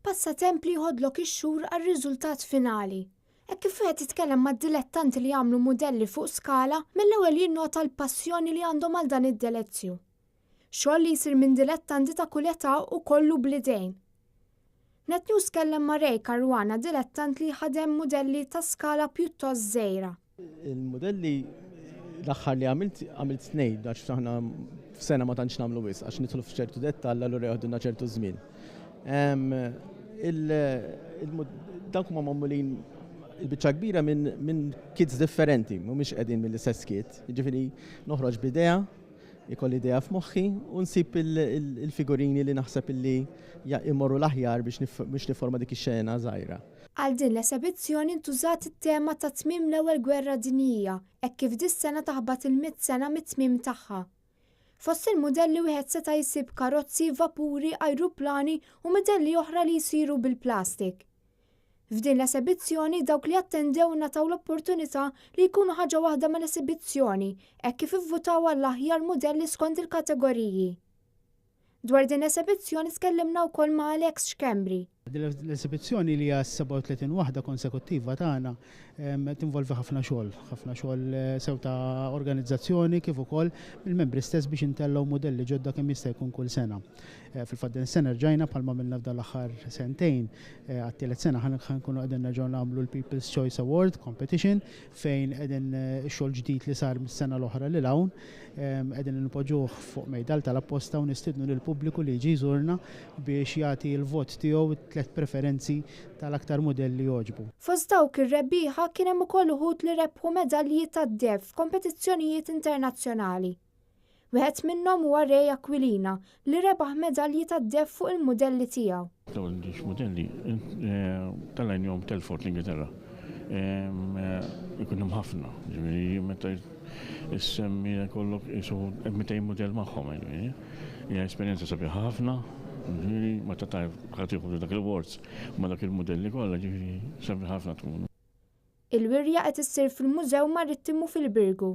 Passatemp li jħodlok ix-xhur għar-riżultat finali. Hekk kif wieħed jitkellem mad-dilettanti li jagħmlu mudelli fuq skala, mill-ewwel jinnota l-passjoni li għandhom għal dan id-delezzju. Xogħol li jsir minn dilettanti ta' kull età u kollu blidejn. NetNews kellem ma' Ray Caruana, dilettant li ħadem mudelli ta' skala pjuttost żgħira. Il-modelli l-aħħar li għamilt tnejn għax aħna f'sena ma tantx nagħmlu wisq għax nidħlu f'ċertu dettall allura jieħdulna ċertu żmien. Dan huma magħmulin il-biċċa kbira minn kids differenti, mhumiex qegħdin mill-istess kid. Jiġifieri noħroġ b'idea, ikolli idea f'moħħi u nsib il-figurini li naħseb illi imorru l-aħjar biex niforma dik ix-xena żgħira. Għal din l-esibizzjoni ntużat it-tema ta' tmiem l-ewwel gwerra dinjija, hekk kif dis-sena taħbad il-100 sena mit-tmiem tagħha. Fost il-modelli wieħed seta' jsib karozzi, vapuri, ajruplani u modelli oħra li jsiru bil-plastik. F'din l-esibizzjoni dawk li attendew nataw l-opportunità li jkunu ħaġa waħda mal-esibizzjoni, hekk kif ivvutaw għall-aħjar modelli skont il-kategoriji. Dwar din l-esibizzjoni tkellimna wkoll ma' Alex Xkembri. L-esibizzjoni li hija 37 waħda konsekuttiva tagħna tinvolvi ħafna xogħol sew ta' organizzazzjoni kif ukoll il-membri stess biex intellgħu modelli ġodda kemm jista' jkun kull sena. Fil-fatt din sena rġajna bħalma milna f'dan l-aħħar sentejn għat-tielet sena ħankunu qegħdin nerġgħu nagħmlu l-People's Choice Award Competition fejn qegħdin xogħol ġdid li sar mis-sena l-oħra lil hawn qegħdin nipoġġuh fuq mejdal tal-apposta u nistidnu lill-pubbliku li jiġi jżurna biex jagħti l-vot tiegħu tliet preferenzi tal-aktar modelli jogħġbu. Fost dawk ir-rebbieħa kien hemm ukoll uħud li rebħu medalji tad-deb f'kompetizzjonijiet internazzjonali. Wieħed minnhom huwa Ray Aquilina li rebaħ medalji tad-deb fuq il-modelli tiegħu. Dawn modelli tal-għajnjom telfort l-Ingilterra. Ikun hemm ħafna, ġifieri meta issemmi kollok isu 200 modell magħhom, hija esperjenza sabiħa ħafna. Ma ta' ħatiħu dak il-awards ma dak il-modelli kollha ġifieri sabiħa ħafna tkun. Il-wirja qed issir fil-Mużew Marittimu fil-Birgu.